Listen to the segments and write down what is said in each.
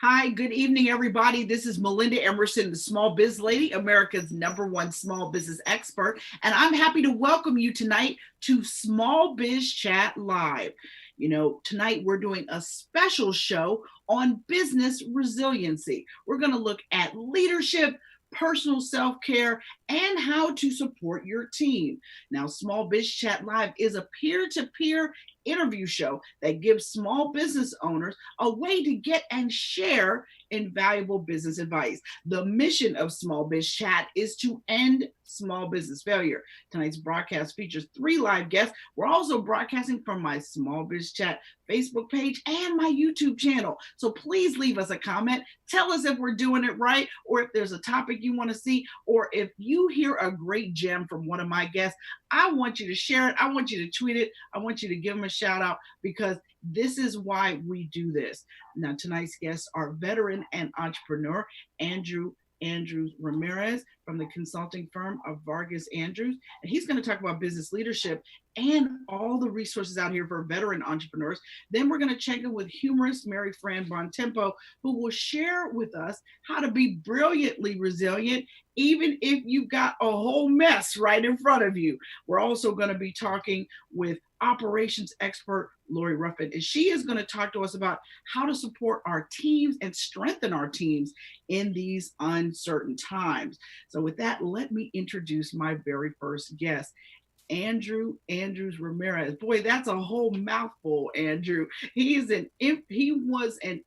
Hi, good evening, everybody. This is Melinda Emerson, the Small Biz Lady, America's #1 small business expert. And I'm happy to welcome you tonight to Small Biz Chat Live. Tonight we're doing a special show on business resiliency. We're going to look at leadership, personal self-care, and how to support your team. Now, Small Biz Chat Live is a peer-to-peer interview show that gives small business owners a way to get and share invaluable business advice. The mission of Small Biz Chat is to end small business failure. Tonight's broadcast features 3 live guests. We're also broadcasting from my Small Biz Chat Facebook page and my YouTube channel. So please leave us a comment. Tell us if we're doing it right, or if there's a topic you want to see, or if you hear a great gem from one of my guests. I want you to share it. I want you to tweet it. I want you to give them a shout out, because this is why we do this. Now, tonight's guests are veteran and entrepreneur Andrews-Ramirez from the consulting firm of Vargas Andrews. And he's going to talk about business leadership and all the resources out here for veteran entrepreneurs. Then we're going to check in with humorist Fran Bontempo, who will share with us how to be brilliantly resilient, even if you've got a whole mess right in front of you. We're also going to be talking with operations expert Lori Ruffin, and she is going to talk to us about how to support our teams and strengthen our teams in these uncertain times. So with that, let me introduce my very first guest, Andrews-Ramirez. Boy, that's a whole mouthful, Andrew. He was an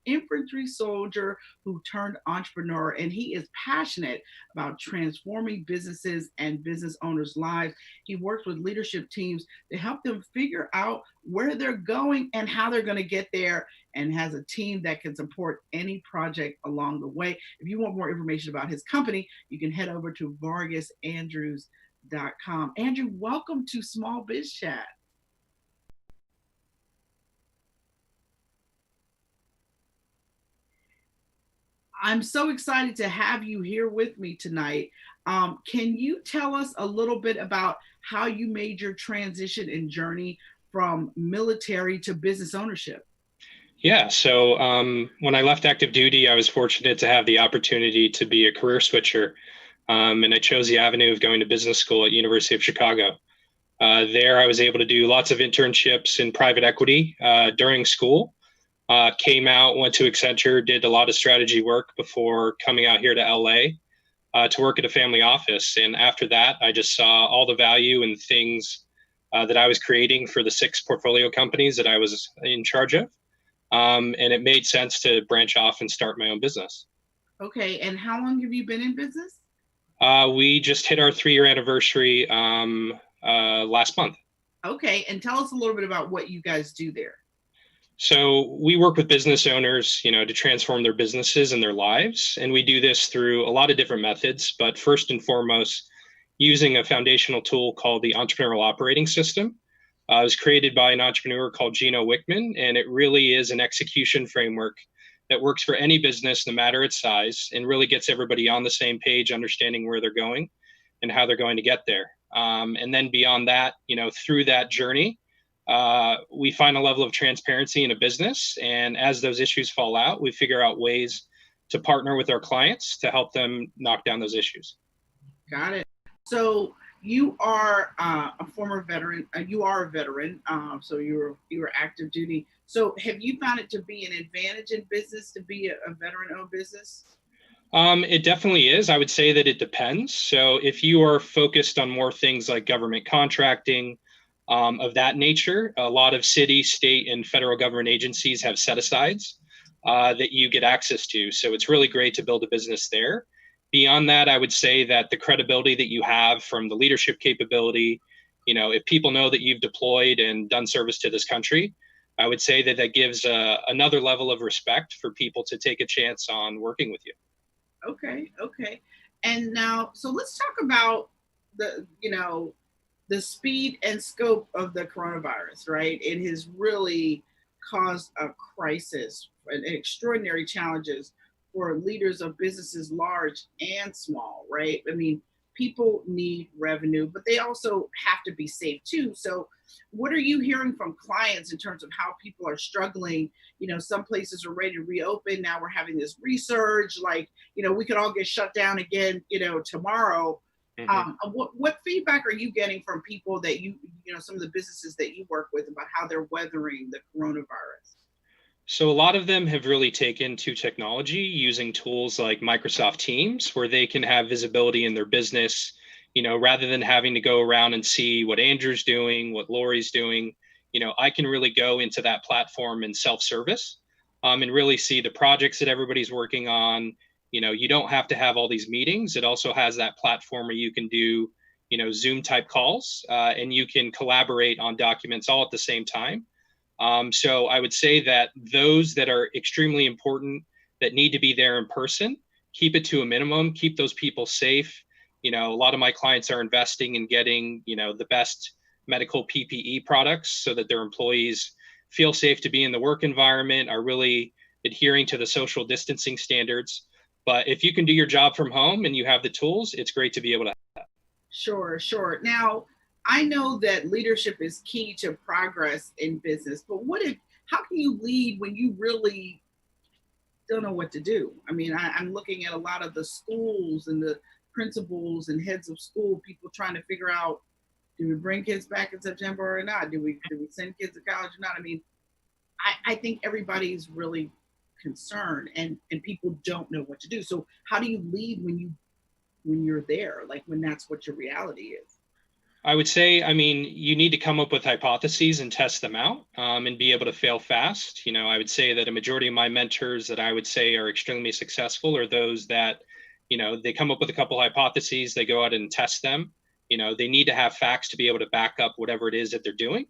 infantry soldier who turned entrepreneur, and he is passionate about transforming businesses and business owners' lives. He works with leadership teams to help them figure out where they're going and how they're going to get there, and has a team that can support any project along the way. If you want more information about his company, you can head over to vargasandrews.com. Andrew, welcome to Small Biz Chat. I'm so excited to have you here with me tonight. Can you tell us a little bit about how you made your transition and journey from military to business ownership? Yeah, so when I left active duty, I was fortunate to have the opportunity to be a career switcher. And I chose the avenue of going to business school at University of Chicago. There, I was able to do lots of internships in private equity during school. Came out, went to Accenture, did a lot of strategy work before coming out here to LA to work at a family office. And after that, I just saw all the value in things that I was creating for the 6 portfolio companies that I was in charge of. And it made sense to branch off and start my own business. Okay, and how long have you been in business? We just hit our 3-year anniversary last month. Okay, and tell us a little bit about what you guys do there. So we work with business owners, to transform their businesses and their lives. And we do this through a lot of different methods, but first and foremost, using a foundational tool called the Entrepreneurial Operating System. It was created by an entrepreneur called Gino Wickman, and it really is an execution framework that works for any business, no matter its size, and really gets everybody on the same page, understanding where they're going and how they're going to get there. And then beyond that, through that journey, we find a level of transparency in a business. And as those issues fall out, we figure out ways to partner with our clients to help them knock down those issues. Got it. So you are a former veteran. You are a veteran, so you were active duty. So have you found it to be an advantage in business to be a veteran-owned business? It definitely is. I would say that it depends. So if you are focused on more things like government contracting, of that nature, a lot of city, state, and federal government agencies have set-asides that you get access to. So it's really great to build a business there. Beyond that, I would say that the credibility that you have from the leadership capability, if people know that you've deployed and done service to this country, I would say that that gives another level of respect for people to take a chance on working with you. Okay. And now, so let's talk about the speed and scope of the coronavirus, right? It has really caused a crisis and extraordinary challenges for leaders of businesses large and small, right? I mean, people need revenue, but they also have to be safe too. So what are you hearing from clients in terms of how people are struggling? Some places are ready to reopen. Now we're having this resurge, like, we could all get shut down again, tomorrow. Mhm. What feedback are you getting from people that some of the businesses that you work with about how they're weathering the coronavirus? So a lot of them have really taken to technology using tools like Microsoft Teams, where they can have visibility in their business, rather than having to go around and see what Andrew's doing, what Lori's doing. I can really go into that platform and self-service, and really see the projects that everybody's working on. You don't have to have all these meetings. It also has that platform where you can do, Zoom type calls, and you can collaborate on documents all at the same time. So I would say that those that are extremely important, that need to be there in person, keep it to a minimum, keep those people safe. A lot of my clients are investing in getting, the best medical PPE products so that their employees feel safe to be in the work environment, are really adhering to the social distancing standards. But if you can do your job from home and you have the tools, it's great to be able to. Sure, sure. Now, I know that leadership is key to progress in business, but how can you lead when you really don't know what to do? I mean, I'm looking at a lot of the schools and the principals and heads of school, people trying to figure out, do we bring kids back in September or not? Do we send kids to college or not? I mean, I think everybody's really concerned, and people don't know what to do. So how do you lead when you're there, like when that's what your reality is? I would say, I mean, you need to come up with hypotheses and test them out, and be able to fail fast. I would say that a majority of my mentors that I would say are extremely successful are those that, they come up with a couple hypotheses, they go out and test them. They need to have facts to be able to back up whatever it is that they're doing.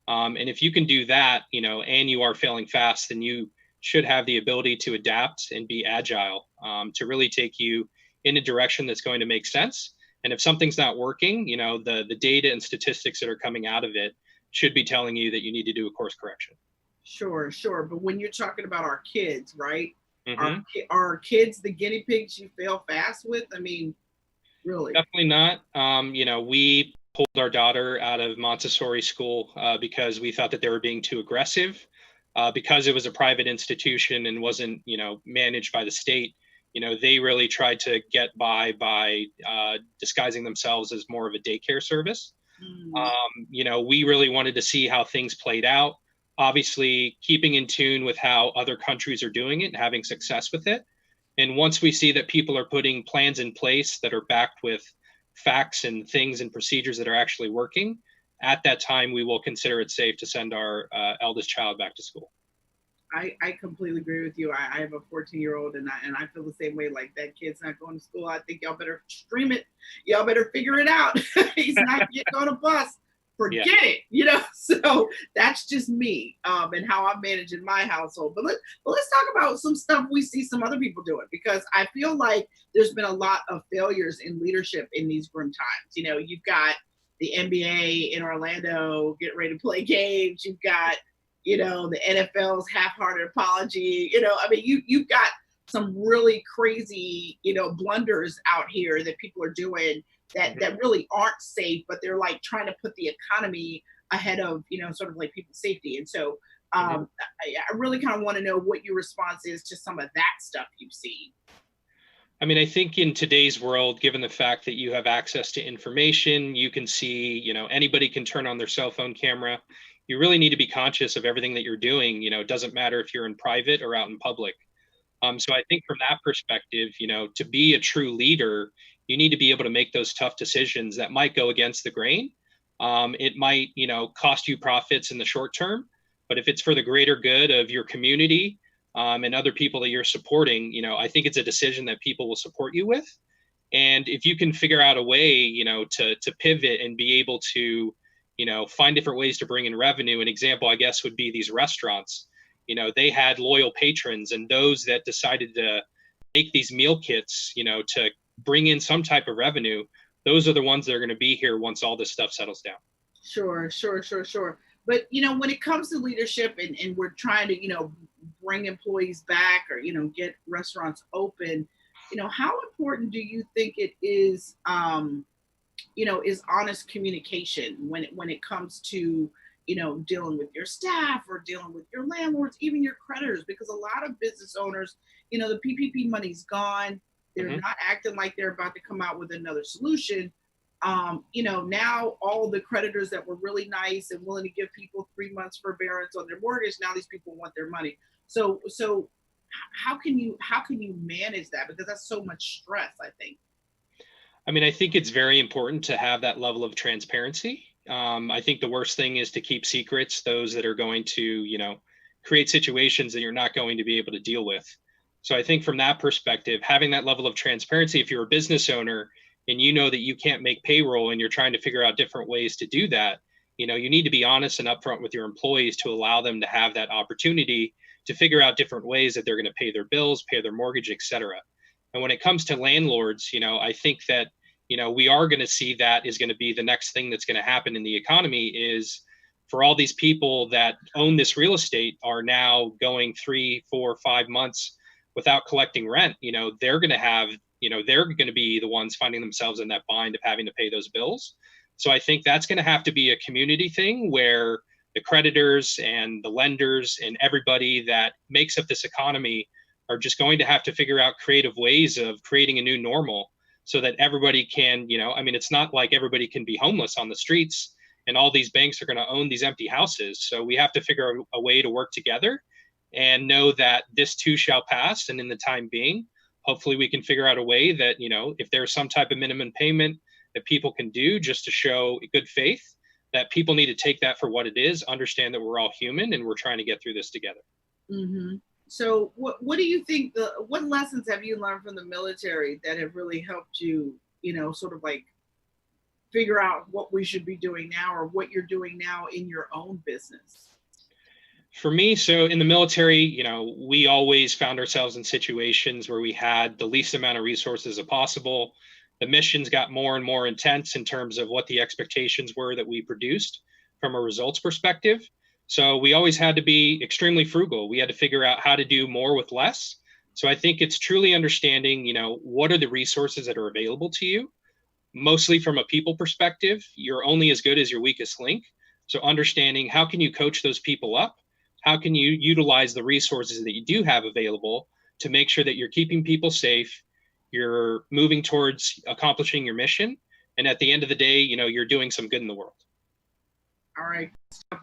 And if you can do that, and you are failing fast, then you should have the ability to adapt and be agile, to really take you in a direction that's going to make sense. And if something's not working, the data and statistics that are coming out of it should be telling you that you need to do a course correction. Sure, sure. But when you're talking about our kids, right? Are Mm-hmm. are kids the guinea pigs you fail fast with? I mean, really? Definitely not. We pulled our daughter out of Montessori school, because we thought that they were being too aggressive, because it was a private institution and wasn't, managed by the state. They really tried to get by disguising themselves as more of a daycare service. Mm, We really wanted to see how things played out. Obviously, keeping in tune with how other countries are doing it and having success with it. And once we see that people are putting plans in place that are backed with facts and things and procedures that are actually working, at that time, we will consider it safe to send our eldest child back to school. I completely agree with you. I have a 14-year-old, and I feel the same way. Like, that kid's not going to school. I think y'all better stream it. Y'all better figure it out. He's not getting on a bus. Yeah. Forget it. So that's just me, and how I'm managing my household. But let's talk about some stuff we see some other people doing, because I feel like there's been a lot of failures in leadership in these grim times. You've got the NBA in Orlando getting ready to play games. You've got the NFL's half-hearted apology. I mean, you've got some really crazy, blunders out here that people are doing that really aren't safe, but they're like trying to put the economy ahead of, sort of like people's safety. And so Mm-hmm. I really kind of want to know what your response is to some of that stuff you've seen. I mean, I think in today's world, given the fact that you have access to information, you can see, anybody can turn on their cell phone camera. You really need to be conscious of everything that you're doing. It doesn't matter if you're in private or out in public. So I think from that perspective, to be a true leader, you need to be able to make those tough decisions that might go against the grain. It might, cost you profits in the short term, but if it's for the greater good of your community, and other people that you're supporting, I think it's a decision that people will support you with. And if you can figure out a way, to pivot and be able to, find different ways to bring in revenue. An example, I guess, would be these restaurants. They had loyal patrons, and those that decided to make these meal kits, to bring in some type of revenue, those are the ones that are going to be here once all this stuff settles down. Sure, sure, sure, sure. But when it comes to leadership, and we're trying to, bring employees back, or, get restaurants open, How important do you think it is, is honest communication when it comes to, dealing with your staff or dealing with your landlords, even your creditors? Because a lot of business owners, the PPP money's gone. They're Mhm. not acting like they're about to come out with another solution. Now all the creditors that were really nice and willing to give people 3 months forbearance on their mortgage, now these people want their money. So how can you manage that? Because that's so much stress, I think. I mean, I think it's very important to have that level of transparency. I think the worst thing is to keep secrets, those that are going to, create situations that you're not going to be able to deal with. So I think from that perspective, having that level of transparency, if you're a business owner and you know that you can't make payroll and you're trying to figure out different ways to do that, you need to be honest and upfront with your employees to allow them to have that opportunity to figure out different ways that they're going to pay their bills, pay their mortgage, et cetera. And when it comes to landlords, I think that we are going to see that is going to be the next thing that's going to happen in the economy is for all these people that own this real estate are now going 3, 4, 5 months without collecting rent. They're going to have, they're going to be the ones finding themselves in that bind of having to pay those bills. So I think that's going to have to be a community thing where the creditors and the lenders and everybody that makes up this economy are just going to have to figure out creative ways of creating a new normal so that everybody can, I mean, it's not like everybody can be homeless on the streets and all these banks are going to own these empty houses. So we have to figure out a way to work together and know that this too shall pass. And in the time being, hopefully we can figure out a way that, if there's some type of minimum payment that people can do just to show good faith, that people need to take that for what it is, understand that we're all human and we're trying to get through this together. Mm-hmm. So what do you think, what lessons have you learned from the military that have really helped you, sort of like figure out what we should be doing now or what you're doing now in your own business? For me, so in the military, we always found ourselves in situations where we had the least amount of resources as possible. The missions got more and more intense in terms of what the expectations were that we produced from a results perspective. So we always had to be extremely frugal. We had to figure out how to do more with less. So I think it's truly understanding, what are the resources that are available to you? Mostly from a people perspective, you're only as good as your weakest link. So understanding how can you coach those people up? How can you utilize the resources that you do have available to make sure that you're keeping people safe, you're moving towards accomplishing your mission, and at the end of the day, you're doing some good in the world. All right.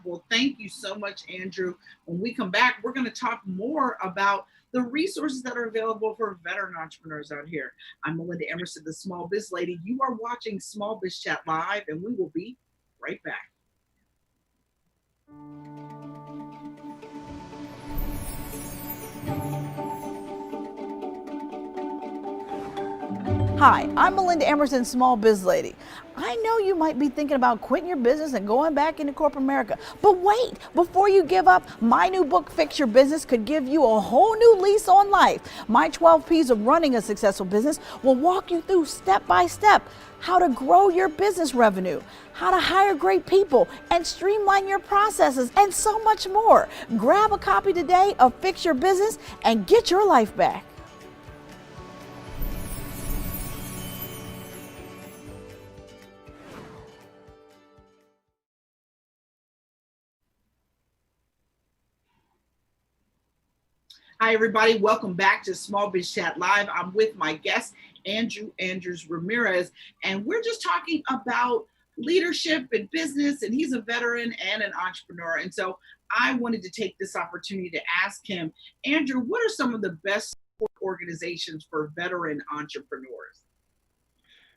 Well, thank you so much, Andrew. When we come back, we're going to talk more about the resources that are available for veteran entrepreneurs out here. I'm Melinda Emerson, the Small Biz Lady. You are watching Small Biz Chat Live, and we will be right back. Hi, I'm Melinda Emerson, Small Biz Lady. I know you might be thinking about quitting your business and going back into corporate America, but wait, before you give up, my new book, Fix Your Business, could give you a whole new lease on life. My 12 P's of running a successful business will walk you through step by step how to grow your business revenue, how to hire great people and streamline your processes, and so much more. Grab a copy today of Fix Your Business and get your life back. Hi, everybody. Welcome back to Small Biz Chat Live. I'm with my guest, Andrews-Ramirez, and we're just talking about leadership and business, and he's a veteran and an entrepreneur. And so I wanted to take this opportunity to ask him, Andrew, what are some of the best support organizations for veteran entrepreneurs?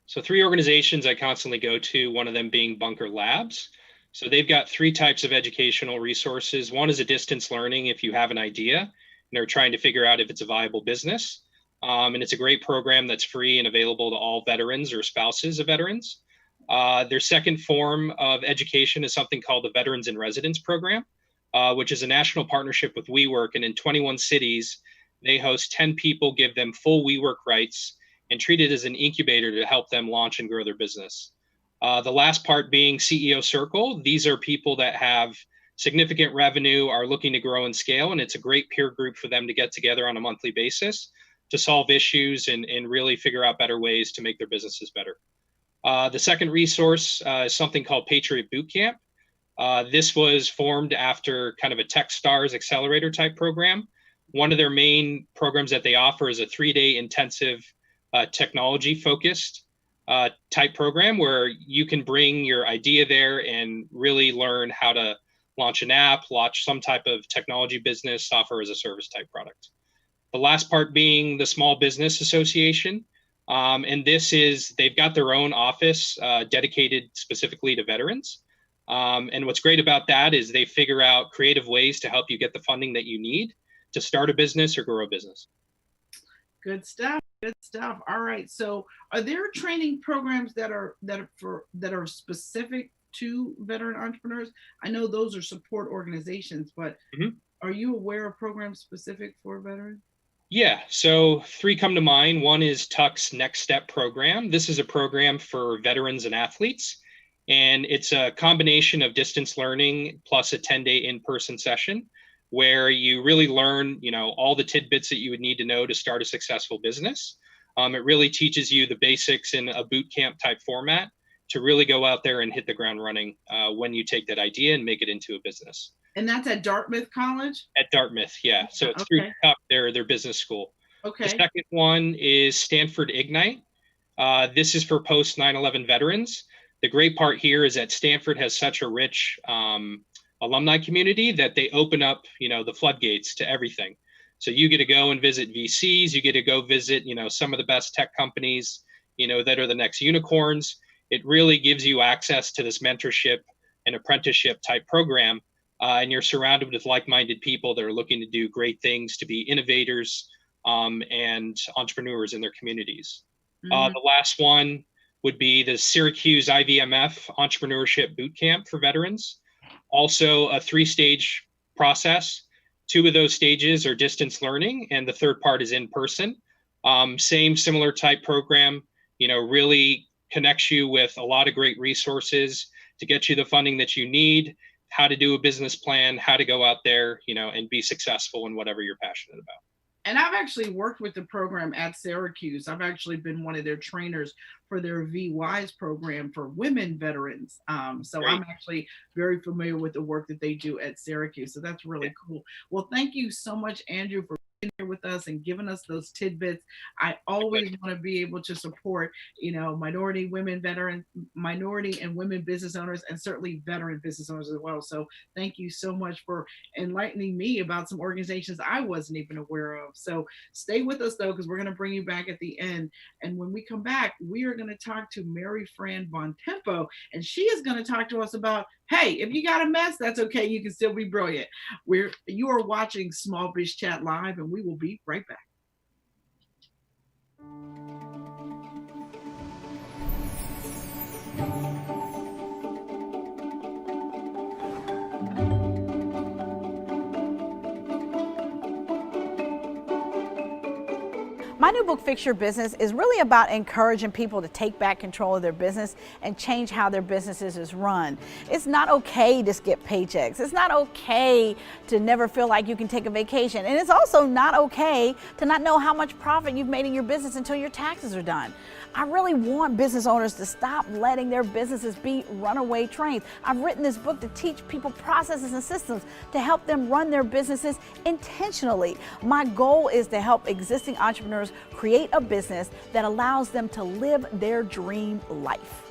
So 3 organizations I constantly go to, one of them being Bunker Labs. So they've got 3 types of educational resources. One is a distance learning if you have an idea and are trying to figure out if it's a viable business. And it's a great program that's free and available to all veterans or spouses of veterans. Their second form of education is something called the Veterans in Residence program, which is a national partnership with WeWork. And in 21 cities, they host 10 people, give them full WeWork rights, and treat it as an incubator to help them launch and grow their business. The last part being CEO Circle. These are people that have significant revenue, are looking to grow and scale, and it's a great peer group for them to get together on a monthly basis to solve issues and really figure out better ways to make their businesses better. The second resource is something called Patriot Bootcamp. This was formed after kind of a Techstars accelerator type program. One of their main programs that they offer is a 3-day intensive technology focused type program where you can bring your idea there and really learn how to launch an app, launch some type of technology business, software as a service type product. The last part being the Small Business Association. And this is, they've got their own office dedicated specifically to veterans. And what's great about that is they figure out creative ways to help you get the funding that you need to start a business or grow a business. Good stuff. Good stuff. All right. So are there training programs that are specific to veteran entrepreneurs? I know those are support organizations, but are you aware of programs specific for veterans? Yeah, so 3 come to mind. One is Tuck's Next Step program. This is a program for veterans and athletes, and it's a combination of distance learning plus a 10-day in-person session where you really learn, all the tidbits that you would need to know to start a successful business. It really teaches you the basics in a boot camp type format to really go out there and hit the ground running when you take that idea and make it into a business. And that's at Dartmouth College? At Dartmouth, yeah. So it's through their business school. Okay. The second one is Stanford Ignite. This is for post 9/11 veterans. The great part here is that Stanford has such a rich alumni community that they open up, the floodgates to everything. So you get to go and visit VCs. You get to go visit, some of the best tech companies, that are the next unicorns. It really gives you access to this mentorship and apprenticeship type program. And you're surrounded with like-minded people that are looking to do great things, to be innovators and entrepreneurs in their communities. The last one would be the Syracuse IVMF Entrepreneurship Bootcamp for veterans. Also a 3-stage process. 2 of those stages are distance learning, and the third part is in person. Similar type program, really connects you with a lot of great resources to get you the funding that you need, how to do a business plan, how to go out there, and be successful in whatever you're passionate about. And I've actually worked with the program at Syracuse. I've actually been one of their trainers for their VWise program for women veterans. So great. I'm actually very familiar with the work that they do at Syracuse. So that's really cool. Well, thank you so much, Andrew, for being here with us and giving us those tidbits. I always want to be able to support, minority and women business owners, and certainly veteran business owners as well. So thank you so much for enlightening me about some organizations I wasn't even aware of. So stay with us though, because we're going to bring you back at the end. And when we come back, we are going to talk to Fran Bontempo, and she is going to talk to us about, hey, if you got a mess, that's okay. You can still be brilliant. You are watching Small Biz Chat Live, and we will be right back. My new book, Fix Your Business, is really about encouraging people to take back control of their business and change how their businesses is run. It's not okay to skip paychecks. It's not okay to never feel like you can take a vacation. And it's also not okay to not know how much profit you've made in your business until your taxes are done. I really want business owners to stop letting their businesses be runaway trains. I've written this book to teach people processes and systems to help them run their businesses intentionally. My goal is to help existing entrepreneurs create a business that allows them to live their dream life.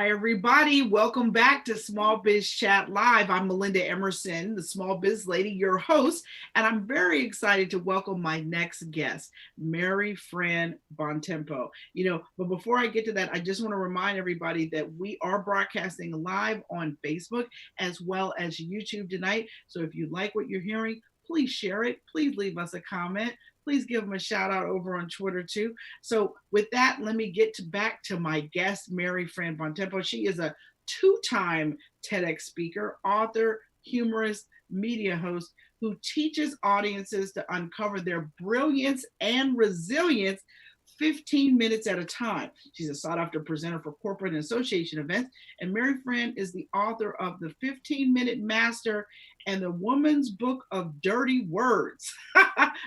Hi, everybody. Welcome back to Small Biz Chat Live. I'm Melinda Emerson, the Small Biz Lady, your host, and I'm very excited to welcome my next guest, Fran Bontempo. But before I get to that, I just want to remind everybody that we are broadcasting live on Facebook as well as YouTube tonight. So if you like what you're hearing, please share it. Please leave us a comment. Please give them a shout out over on Twitter too. So with that, let me get back to my guest, Fran Bontempo. She is a two-time TEDx speaker, author, humorist, media host who teaches audiences to uncover their brilliance and resilience 15 minutes at a time. She's a sought-after presenter for corporate and association events. And Fran is the author of The 15-Minute Master and The Woman's Book of Dirty Words.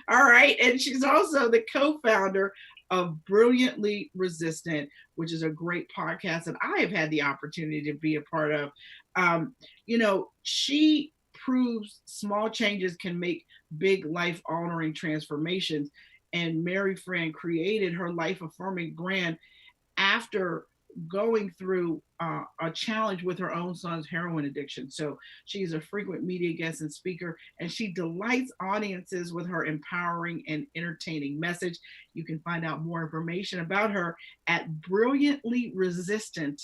All right. And she's also the co-founder of Brilliantly Resistant, which is a great podcast that I have had the opportunity to be a part of. She proves small changes can make big life-altering transformations. And Fran created her life-affirming brand after going through a challenge with her own son's heroin addiction. So she's a frequent media guest and speaker, and she delights audiences with her empowering and entertaining message. You can find out more information about her at Brilliantly Resistant,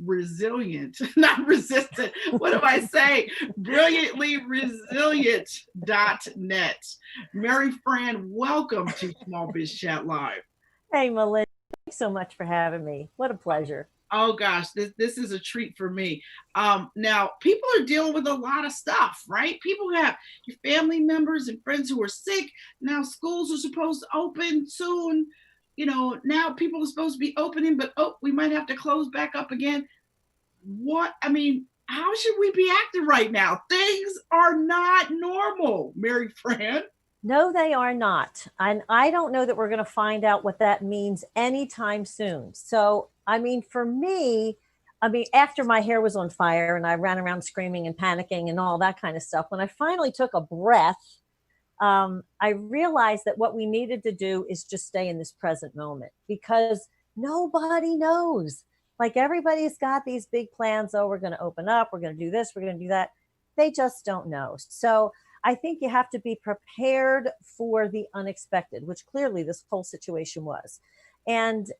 resilient, not resistant. What do I say? Brilliantlyresilient.net. Fran, welcome to Small Biz Chat Live. Hey, Melinda, thanks so much for having me. What a pleasure. Oh gosh, this is a treat for me. Now, people are dealing with a lot of stuff, right? People have your family members and friends who are sick. Now schools are supposed to open soon. Now people are supposed to be opening, but we might have to close back up again. How should we be acting right now? Things are not normal, Fran. No, they are not. And I don't know that we're going to find out what that means anytime soon. So, for me, after my hair was on fire and I ran around screaming and panicking and all that kind of stuff, when I finally took a breath, I realized that what we needed to do is just stay in this present moment, because nobody knows. Like, everybody's got these big plans. Oh, we're going to open up. We're going to do this. We're going to do that. They just don't know. So I think you have to be prepared for the unexpected, which clearly this whole situation was. And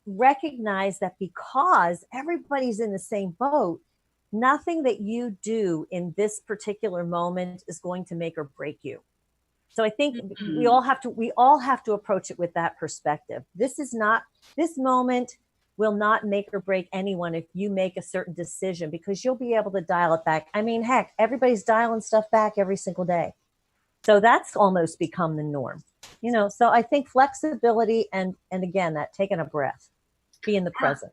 recognize that because everybody's in the same boat, nothing that you do in this particular moment is going to make or break you. So I think we all have to approach it with that perspective. This moment will not make or break anyone if you make a certain decision, because you'll be able to dial it back. Heck, everybody's dialing stuff back every single day. So that's almost become the norm. So I think flexibility and again, that taking a breath, be in the present.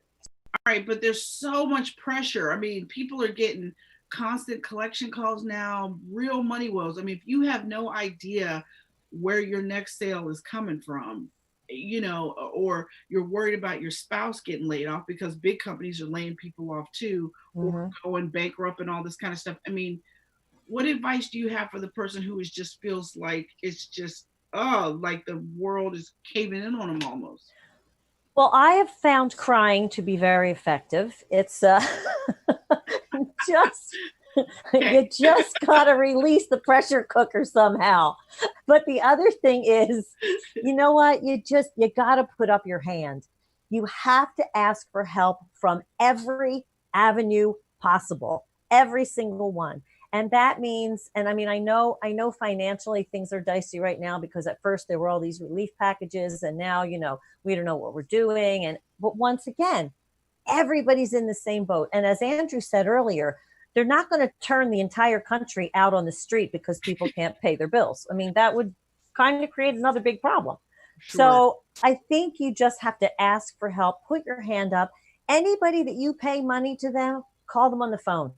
All right, but there's so much pressure. People are getting constant collection calls now, real money woes. If you have no idea where your next sale is coming from, or you're worried about your spouse getting laid off because big companies are laying people off too, or going bankrupt and all this kind of stuff. What advice do you have for the person who just feels like it's just, like the world is caving in on them almost? Well, I have found crying to be very effective. It's you just got to release the pressure cooker somehow. But the other thing is, you know what? You got to put up your hand. You have to ask for help from every avenue possible, every single one. And that means, I know financially things are dicey right now, because at first there were all these relief packages, and now, we don't know what we're doing. But once again, everybody's in the same boat. And as Andrew said earlier, they're not going to turn the entire country out on the street because people can't pay their bills. That would kind of create another big problem. Sure. So I think you just have to ask for help, put your hand up. Anybody that you pay money to them, call them on the phone,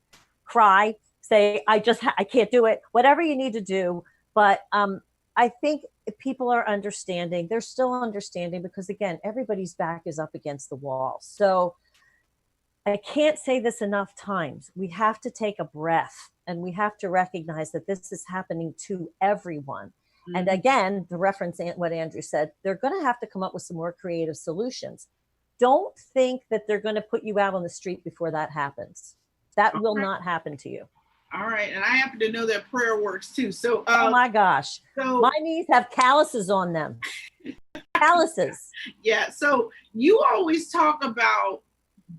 cry, say, I can't do it, whatever you need to do. But I think people are understanding. They're still understanding because, again, everybody's back is up against the wall. So I can't say this enough times. We have to take a breath, and we have to recognize that this is happening to everyone. And again, the reference what Andrew said, they're going to have to come up with some more creative solutions. don't think that they're going to put you out on the street before that happens. That will not happen to you. All right. And I happen to know that prayer works too. So, oh my gosh. So, my knees have calluses on them. Calluses. Yeah. So you always talk about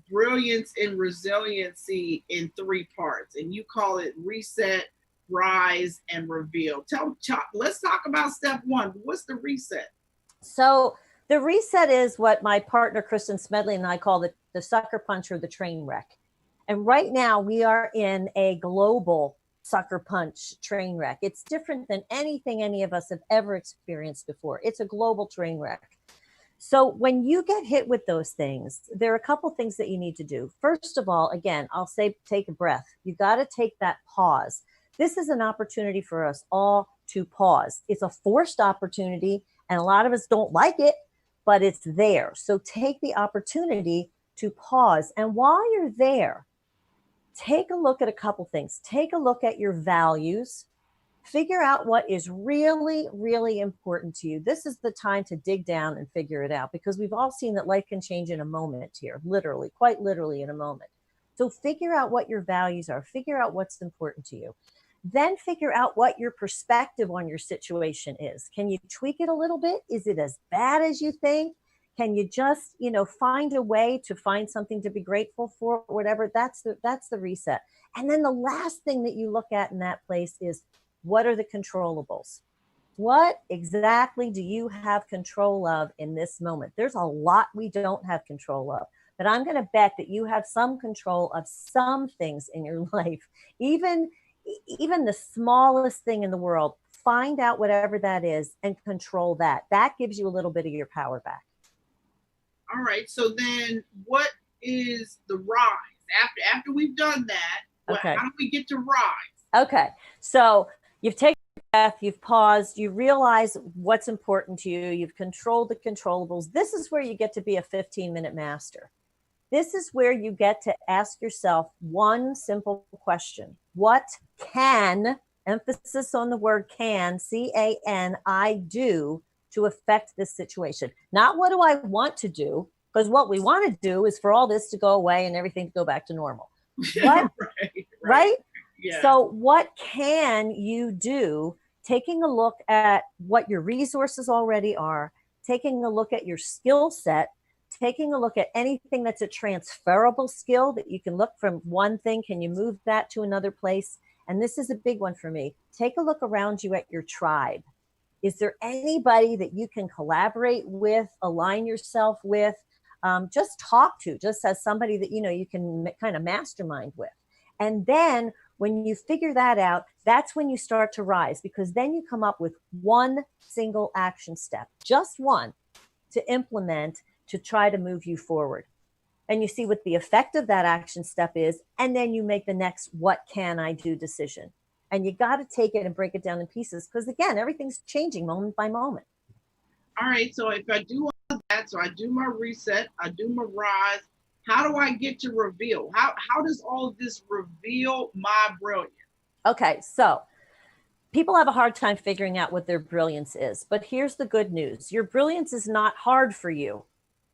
brilliance and resiliency in 3 parts, and you call it reset, rise, and reveal. Let's talk about step 1. What's the reset? So the reset is what my partner, Kristen Smedley, and I call the sucker punch or the train wreck. And right now we are in a global sucker punch train wreck. It's different than anything any of us have ever experienced before. It's a global train wreck. So when you get hit with those things, there are a couple things that you need to do. First of all, again, I'll say, take a breath. You got to take that pause. This is an opportunity for us all to pause. It's a forced opportunity, and a lot of us don't like it, but it's there. So take the opportunity to pause. And while you're there, take a look at a couple things. Take a look at your values. Figure out what is really, really important to you. This is the time to dig down and figure it out, because we've all seen that life can change in a moment here, literally, quite literally in a moment. So figure out what your values are. Figure out what's important to you. Then figure out what your perspective on your situation is. Can you tweak it a little bit? Is it as bad as you think? Can you just, find a way to find something to be grateful for, whatever? That's the reset. And then the last thing that you look at in that place is, what are the controllables? What exactly do you have control of in this moment? There's a lot we don't have control of, but I'm going to bet that you have some control of some things in your life, even the smallest thing in the world. Find out whatever that is and control that. That gives you a little bit of your power back. All right. So then what is the rise? After we've done that, okay. How do we get to rise? Okay. So you've taken a breath, you've paused, you realize what's important to you, you've controlled the controllables. This is where you get to be a 15-minute master. This is where you get to ask yourself one simple question. What can, emphasis on the word can, C-A-N, I do to affect this situation? Not what do I want to do, because what we want to do is for all this to go away and everything to go back to normal. What? right? Yeah. So what can you do, taking a look at what your resources already are, taking a look at your skill set, taking a look at anything that's a transferable skill that you can look from one thing, can you move that to another place? And this is a big one for me. Take a look around you at your tribe. Is there anybody that you can collaborate with, align yourself with, just talk to, just as somebody that, you can kind of mastermind with? And then when you figure that out, that's when you start to rise, because then you come up with one single action step, just one, to implement to try to move you forward. And you see what the effect of that action step is, and then you make the next what can I do decision. And you got to take it and break it down in pieces, because again, everything's changing moment by moment. All right, so if I do all that, so I do my reset, I do my rise, how do I get to reveal? How does all of this reveal my brilliance? Okay, so people have a hard time figuring out what their brilliance is, but here's the good news. Your brilliance is not hard for you.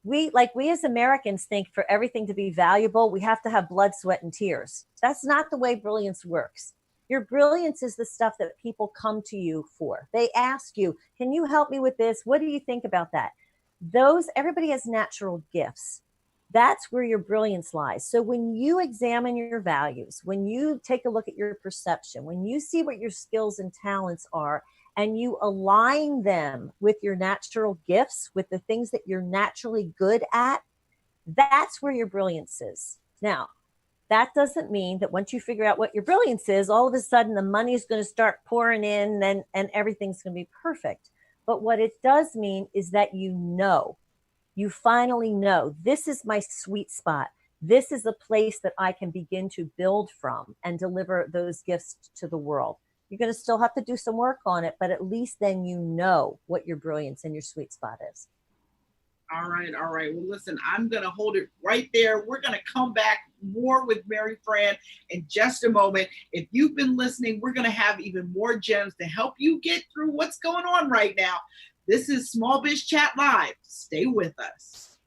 We as Americans think for everything to be valuable, we have to have blood, sweat, and tears. That's not the way brilliance works. Your brilliance is the stuff that people come to you for. They ask you, can you help me with this? What do you think about that? Everybody has natural gifts. That's where your brilliance lies. So when you examine your values, when you take a look at your perception, when you see what your skills and talents are, and you align them with your natural gifts, with the things that you're naturally good at, that's where your brilliance is. Now, that doesn't mean that once you figure out what your brilliance is, all of a sudden the money is going to start pouring in and everything's going to be perfect. But what it does mean is that you finally know, this is my sweet spot. This is a place that I can begin to build from and deliver those gifts to the world. You're going to still have to do some work on it, but at least then you know what your brilliance and your sweet spot is. All right. Well, listen, I'm going to hold it right there. We're going to come back more with Mary Fran in just a moment. If you've been listening, we're going to have even more gems to help you get through what's going on right now. This is Small Biz Chat Live. Stay with us.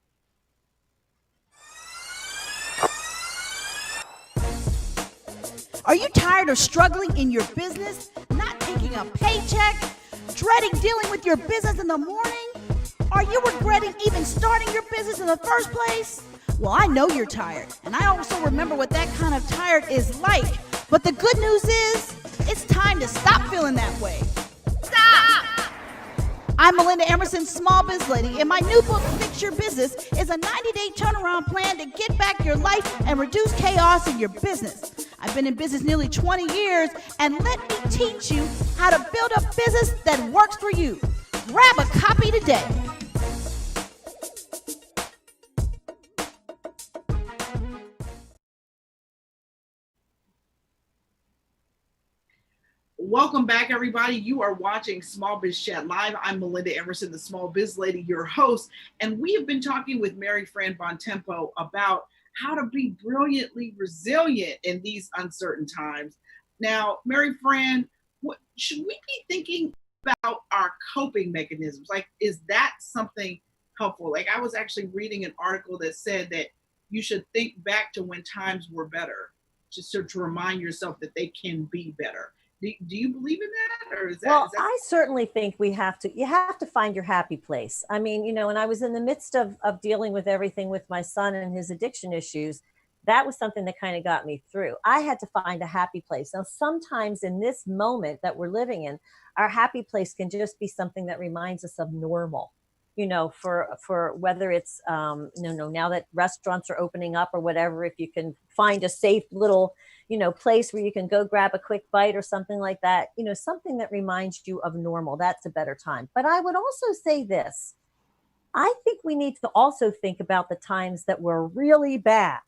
Are you tired of struggling in your business, not taking a paycheck, dreading dealing with your business in the morning? Are you regretting even starting your business in the first place? Well, I know you're tired, and I also remember what that kind of tired is like. But the good news is, it's time to stop feeling that way. Stop! I'm Melinda Emerson, Small Biz Lady, and my new book, Fix Your Business, is a 90-day turnaround plan to get back your life and reduce chaos in your business. I've been in business nearly 20 years, and let me teach you how to build a business that works for you. Grab a copy today. Welcome back, everybody. You are watching Small Biz Chat Live. I'm Melinda Emerson, the Small Biz Lady, your host, and we have been talking with Fran Bontempo about how to be brilliantly resilient in these uncertain times. Now, Fran, what should we be thinking about our coping mechanisms? Like, is that something helpful? Like, I was actually reading an article that said that you should think back to when times were better, just to remind yourself that they can be better. Do you believe in that, or is that? Well, I certainly think you have to find your happy place. I mean, and I was in the midst of dealing with everything with my son and his addiction issues. That was something that kind of got me through. I had to find a happy place. Now, sometimes in this moment that we're living in, our happy place can just be something that reminds us of normal. For whether it's, now that restaurants are opening up or whatever, if you can find a safe little, place where you can go grab a quick bite or something like that, something that reminds you of normal, that's a better time. But I would also say this, I think we need to also think about the times that were really bad.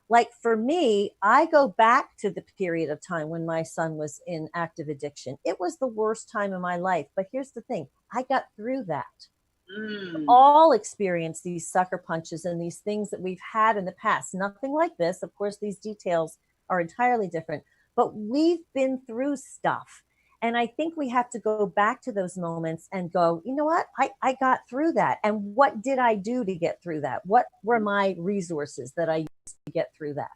Like for me, I go back to the period of time when my son was in active addiction. It was the worst time in my life. But here's the thing, I got through that. All experience these sucker punches and these things that we've had in the past. Nothing like this. Of course, these details are entirely different, but we've been through stuff. And I think we have to go back to those moments and go, you know what? I got through that. And what did I do to get through that? What were my resources that I used to get through that?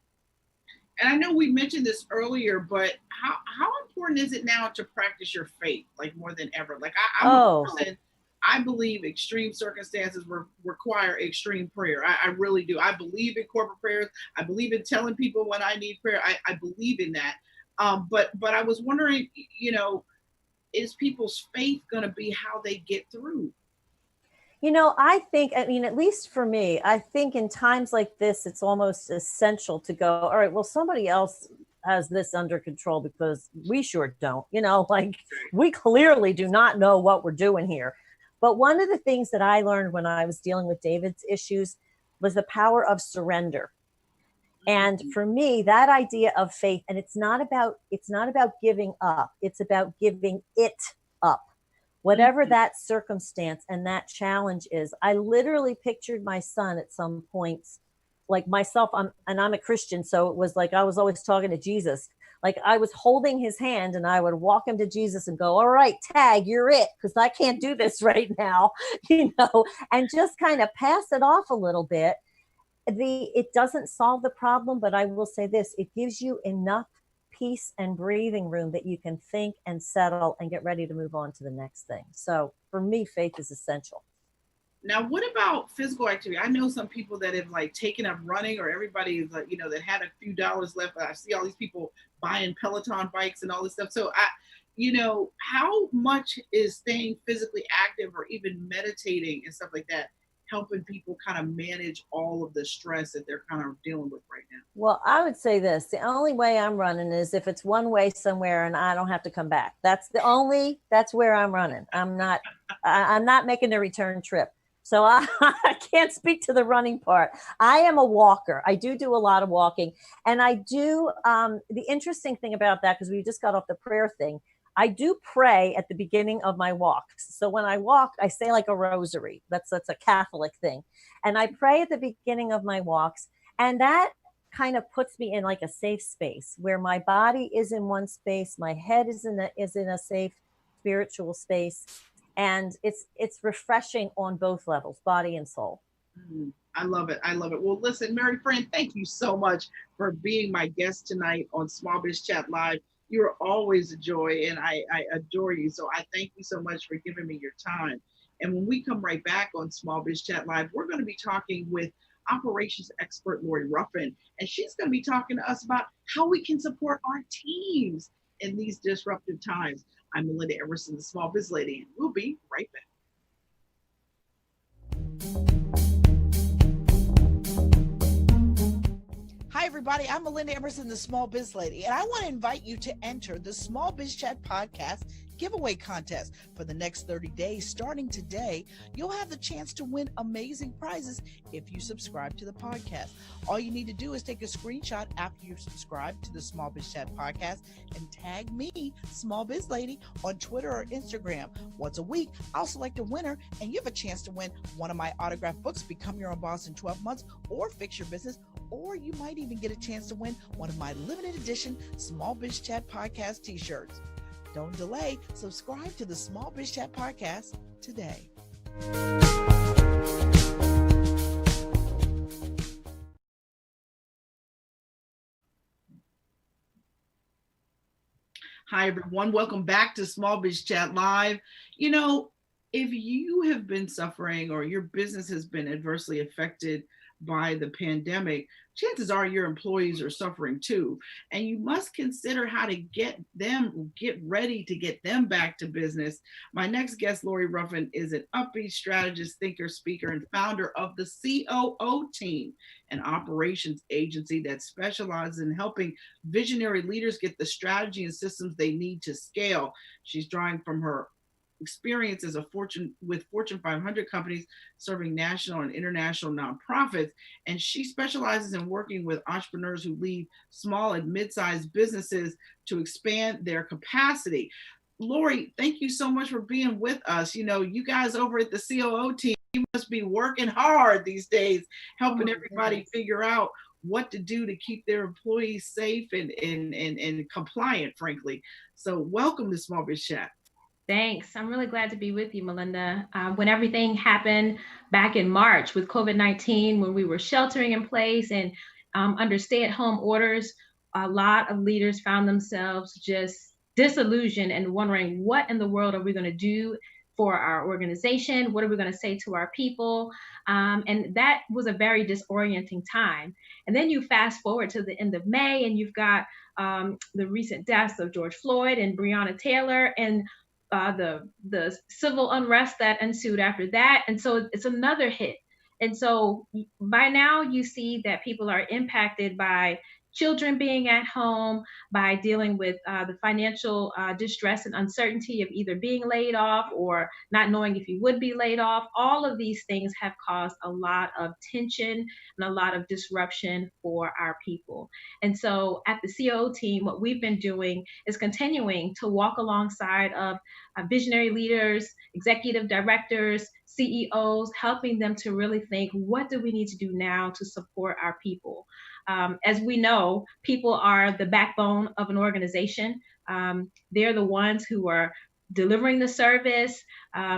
And I know we mentioned this earlier, but how important is it now to practice your faith, like more than ever? Like I'm a person, I believe extreme circumstances require extreme prayer. I really do. I believe in corporate prayers. I believe in telling people when I need prayer. I believe in that. But I was wondering, is people's faith going to be how they get through? I think, at least for me, I think in times like this, it's almost essential to go, all right, well, somebody else has this under control because we sure don't, like we clearly do not know what we're doing here. But one of the things that I learned when I was dealing with David's issues was the power of surrender. And for me, that idea of faith, and it's not about giving up. It's about giving it up. Whatever that circumstance and that challenge is. I literally pictured my son at some points, like myself, I'm a Christian. So it was like I was always talking to Jesus. Like I was holding his hand and I would walk him to Jesus and go, all right, tag, you're it. Because I can't do this right now, and just kind of pass it off a little bit. It doesn't solve the problem, but I will say this, it gives you enough peace and breathing room that you can think and settle and get ready to move on to the next thing. So for me, faith is essential. Now, what about physical activity? I know some people that have taken up running, or everybody is that had a few dollars left. I see all these people buying Peloton bikes and all this stuff. So how much is staying physically active or even meditating and stuff like that helping people kind of manage all of the stress that they're kind of dealing with right now? Well, I would say this, the only way I'm running is if it's one way somewhere and I don't have to come back. That's where I'm running. I'm not making a return trip. So I can't speak to the running part. I am a walker. I do a lot of walking. And I do, the interesting thing about that, because we just got off the prayer thing, I do pray at the beginning of my walks. So when I walk, I say like a rosary. That's a Catholic thing. And I pray at the beginning of my walks. And that kind of puts me in like a safe space where my body is in one space. My head is in a safe spiritual space. And it's refreshing on both levels, body and soul. I love it. I love it. Well, listen, Mary Fran, thank you so much for being my guest tonight on Small Biz Chat Live. You're always a joy, and I adore you. So I thank you so much for giving me your time. And when we come right back on Small Biz Chat Live, we're going to be talking with operations expert Lori Ruffin, and she's going to be talking to us about how we can support our teams in these disruptive times. I'm Melinda Emerson, the Small Biz Lady, and we'll be right back. Hi, everybody. I'm Melinda Emerson, the Small Biz Lady, and I want to invite you to enter the Small Biz Chat podcast giveaway contest. For the next 30 days, starting today, you'll have the chance to win amazing prizes if you subscribe to the podcast. All you need to do is take a screenshot after you subscribe to the Small Biz Chat podcast and tag me, Small Biz Lady, on Twitter or Instagram. Once a week, I'll select a winner, and you have a chance to win one of my autographed books, Become Your Own Boss in 12 Months, or Fix Your Business, or you might even get a chance to win one of my limited edition Small Biz Chat podcast t-shirts. Don't delay. Subscribe to the Small Biz Chat podcast today. Hi, everyone. Welcome back to Small Biz Chat Live. You know, if you have been suffering or your business has been adversely affected by the pandemic, chances are your employees are suffering too. And you must consider how to get ready to get them back to business. My next guest, Lori Ruffin, is an upbeat strategist, thinker, speaker, and founder of the COO team, an operations agency that specializes in helping visionary leaders get the strategy and systems they need to scale. She's drawing from her experience as Fortune 500 companies serving national and international nonprofits. And she specializes in working with entrepreneurs who lead small and mid-sized businesses to expand their capacity. Lori, thank you so much for being with us. You know, you guys over at the COO team, you must be working hard these days, helping everybody figure out what to do to keep their employees safe and compliant, frankly. So welcome to Small Biz Chat. Thanks. I'm really glad to be with you, Melinda. When everything happened back in March with COVID-19, when we were sheltering in place and under stay-at-home orders, a lot of leaders found themselves just disillusioned and wondering, what in the world are we going to do for our organization? What are we going to say to our people? And that was a very disorienting time. And then you fast forward to the end of May, and you've got the recent deaths of George Floyd and Breonna Taylor, and the civil unrest that ensued after that. And so it's another hit. And so by now you see that people are impacted by children being at home, by dealing with the financial distress and uncertainty of either being laid off or not knowing if you would be laid off. All of these things have caused a lot of tension and a lot of disruption for our people. And so at the COO team, what we've been doing is continuing to walk alongside of visionary leaders, executive directors, CEOs, helping them to really think, what do we need to do now to support our people? As we know, people are the backbone of an organization. They're the ones who are delivering the service,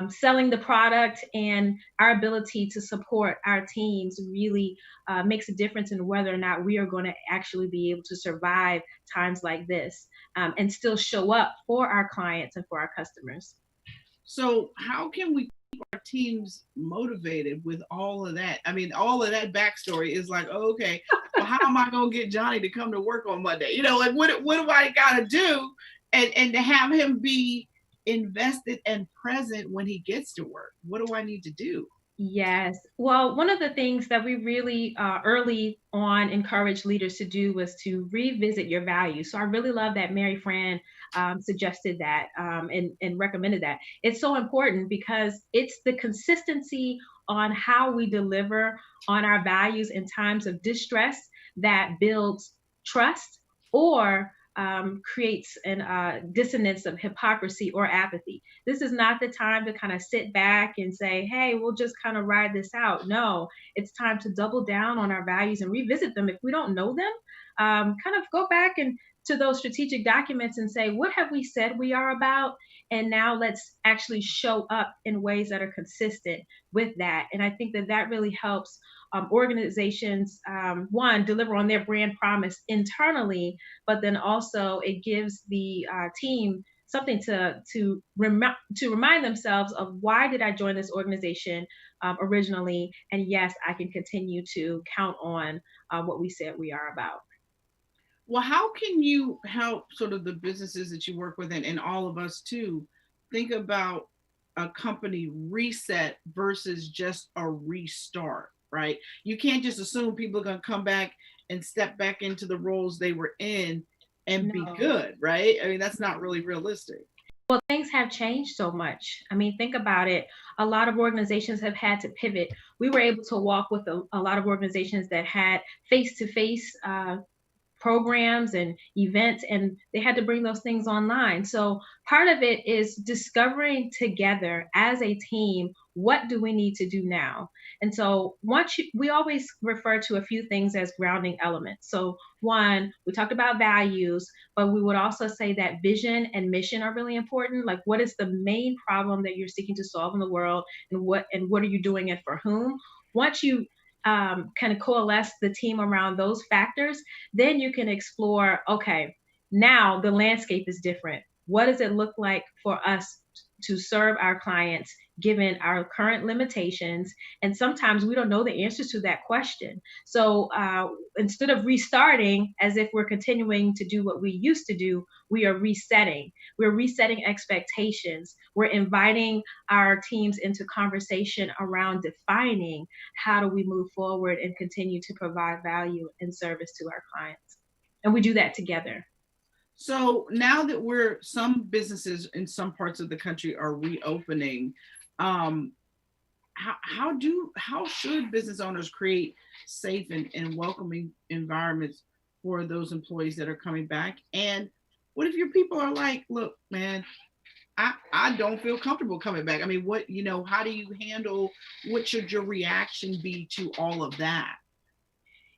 selling the product, and our ability to support our teams really makes a difference in whether or not we are going to actually be able to survive times like this and still show up for our clients and for our customers. So how can we keep our teams motivated with all of that? I mean, all of that backstory is like, oh, okay, well, how am I going to get Johnny to come to work on Monday? You know, like what do I got to do? And to have him be invested and present when he gets to work. What do I need to do? Yes. Well, one of the things that we really early on encouraged leaders to do was to revisit your values. So I really love that Mary Fran suggested that and recommended that. It's so important because it's the consistency on how we deliver on our values in times of distress that builds trust or creates a dissonance of hypocrisy or apathy. This is not the time to kind of sit back and say, hey, we'll just kind of ride this out. No, it's time to double down on our values and revisit them. If we don't know them, kind of go back and to those strategic documents and say, what have we said we are about? And now let's actually show up in ways that are consistent with that. And I think that that really helps organizations, one, deliver on their brand promise internally, but then also it gives the team something to remind themselves of, why did I join this organization originally? And yes, I can continue to count on what we said we are about. Well, how can you help sort of the businesses that you work with, and all of us too, think about a company reset versus just a restart, right? You can't just assume people are going to come back and step back into the roles they were in and be good, right? I mean, that's not really realistic. Well, things have changed so much. I mean, think about it. A lot of organizations have had to pivot. We were able to walk with a lot of organizations that had face-to-face programs and events, and they had to bring those things online. So part of it is discovering together as a team, what do we need to do now? And so we always refer to a few things as grounding elements. So one, we talked about values, but we would also say that vision and mission are really important. Like, what is the main problem that you're seeking to solve in the world, and what are you doing it for whom? Once you kind of coalesce the team around those factors, then you can explore, okay, now the landscape is different. What does it look like for us to serve our clients given our current limitations? And sometimes we don't know the answers to that question. So instead of restarting as if we're continuing to do what we used to do, we are resetting. We're resetting expectations. We're inviting our teams into conversation around defining, how do we move forward and continue to provide value and service to our clients? And we do that together. So now that some businesses in some parts of the country are reopening, how should business owners create safe and welcoming environments for those employees that are coming back? And what if your people are like, look, man, I don't feel comfortable coming back? I mean, how do you handle, what should your reaction be to all of that?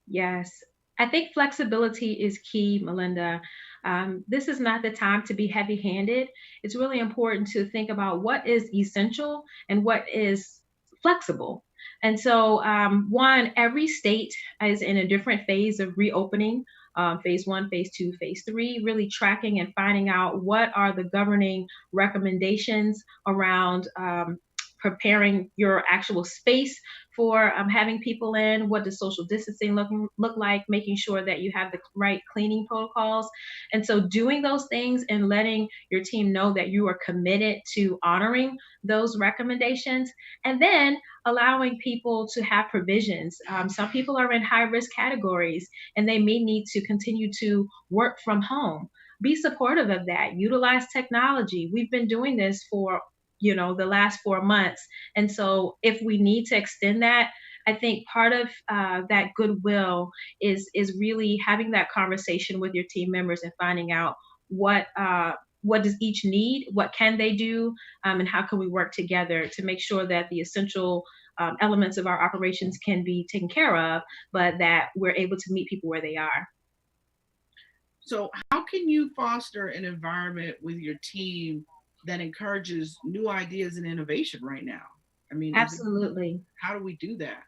Yes, I think flexibility is key, Melinda. This is not the time to be heavy-handed. It's really important to think about what is essential and what is flexible. And so, one, every state is in a different phase of reopening. Phase 1, phase 2, phase 3, really tracking and finding out what are the governing recommendations around preparing your actual space for having people in. What does social distancing look like? Making sure that you have the right cleaning protocols. And so doing those things and letting your team know that you are committed to honoring those recommendations, and then allowing people to have provisions. Some people are in high risk categories and they may need to continue to work from home. Be supportive of that. Utilize technology. We've been doing this for the last 4 months. And so if we need to extend that, I think part of that goodwill is really having that conversation with your team members and finding out what does each need, what can they do, and how can we work together to make sure that the essential elements of our operations can be taken care of, but that we're able to meet people where they are. So how can you foster an environment with your team that encourages new ideas and innovation right now? I mean, absolutely. How do we do that?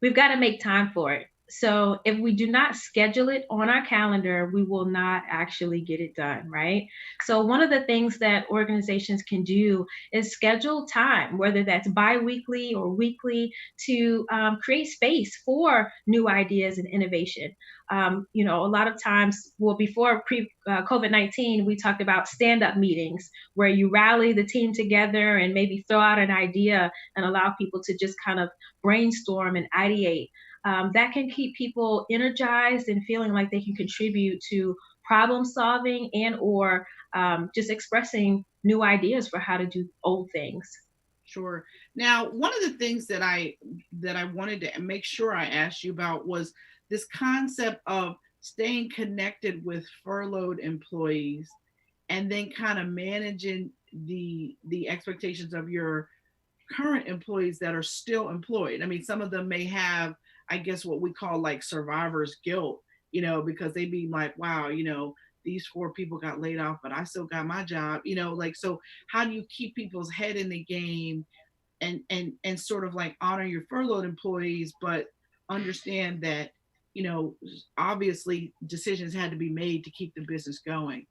We've got to make time for it. So if we do not schedule it on our calendar, we will not actually get it done, right? So one of the things that organizations can do is schedule time, whether that's bi-weekly or weekly, to create space for new ideas and innovation. A lot of times, before COVID-19, we talked about stand-up meetings where you rally the team together and maybe throw out an idea and allow people to just kind of brainstorm and ideate. That can keep people energized and feeling like they can contribute to problem solving and or just expressing new ideas for how to do old things. Sure. Now, one of the things that I wanted to make sure I asked you about was this concept of staying connected with furloughed employees and then kind of managing the expectations of your current employees that are still employed. I mean, some of them may have, I guess, what we call like survivor's guilt, because they be like, wow, these 4 people got laid off, but I still got my job, so how do you keep people's head in the game and sort of like honor your furloughed employees, but understand that, you know, obviously decisions had to be made to keep the business going.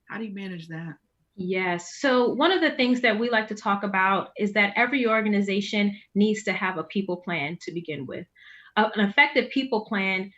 How do you manage that? Yes. So one of the things that we like to talk about is that every organization needs to have a people plan to begin with. An effective people plan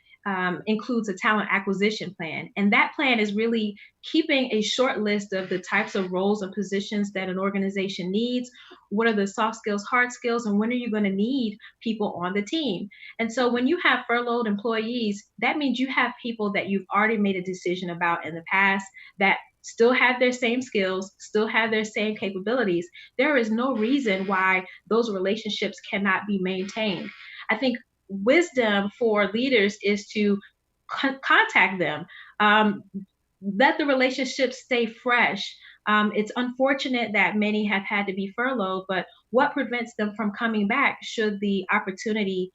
includes a talent acquisition plan. And that plan is really keeping a short list of the types of roles and positions that an organization needs. What are the soft skills, hard skills, and when are you going to need people on the team? And so when you have furloughed employees, that means you have people that you've already made a decision about in the past that still have their same skills, still have their same capabilities. There is no reason why those relationships cannot be maintained. I think wisdom for leaders is to contact them, let the relationship stay fresh. It's unfortunate that many have had to be furloughed, but what prevents them from coming back should the opportunity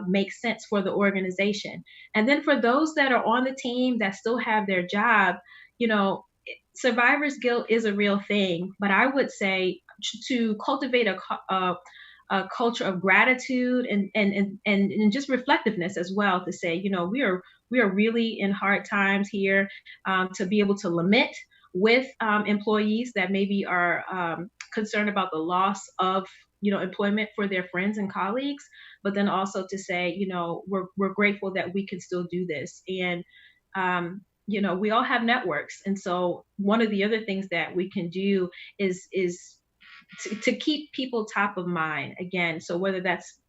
make sense for the organization? And then for those that are on the team that still have their job, you know, survivor's guilt is a real thing, but I would say to cultivate a culture of gratitude and just reflectiveness as well, to say, you know, we are really in hard times here, to be able to lament with employees that maybe are concerned about the loss of, you know, employment for their friends and colleagues, but then also to say, you know, we're grateful that we can still do this. And you know, we all have networks, and so one of the other things that we can do is to keep people top of mind again. So whether that's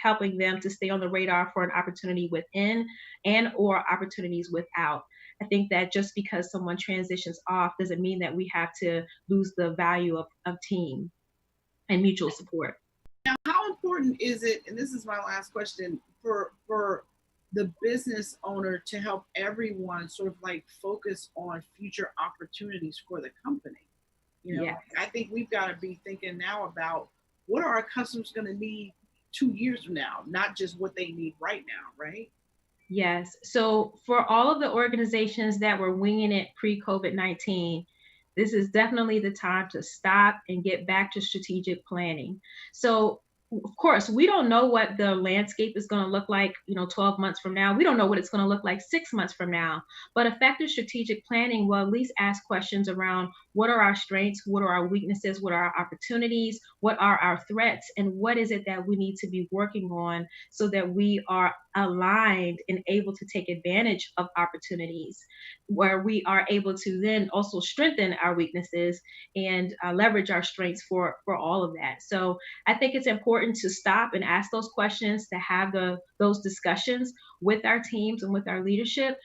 helping them to stay on the radar for an opportunity within and or opportunities without. I think that just because someone transitions off doesn't mean that we have to lose the value of team and mutual support. Now, how important is it, and this is my last question, for the business owner to help everyone sort of like focus on future opportunities for the company? You know, Yes. I think we've got to be thinking now about what are our customers going to need 2 years from now, not just what they need right now, right? Yes. So for all of the organizations that were winging it pre-COVID-19, this is definitely the time to stop and get back to strategic planning. So of course, we don't know what the landscape is going to look like, you know, 12 months from now. We don't know what it's going to look like 6 months from now. But effective strategic planning will at least ask questions around what are our strengths, what are our weaknesses, what are our opportunities, what are our threats, and what is it that we need to be working on so that we are aligned and able to take advantage of opportunities, where we are able to then also strengthen our weaknesses and leverage our strengths for all of that. So I think it's important to stop and ask those questions, to have those discussions with our teams and with our leadership,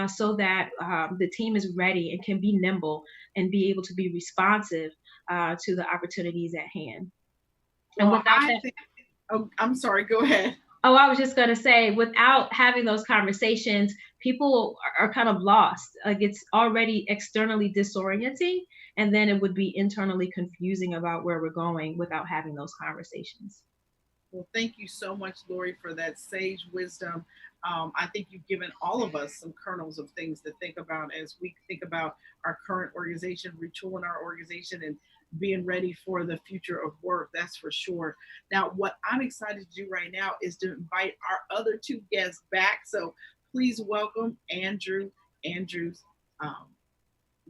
so that the team is ready and can be nimble and be able to be responsive to the opportunities at hand. And Well, without that, oh, I'm sorry, go ahead. oh, I was just going to say, without having those conversations, people are kind of lost. Like, it's already externally disorienting, and then it would be internally confusing about where we're going without having those conversations. Well, thank you so much, Lori, for that sage wisdom. I think you've given all of us some kernels of things to think about as we think about our current organization, retooling our organization, and being ready for the future of work. That's for sure. Now, what I'm excited to do right now is to invite our other two guests back. So please welcome Andrews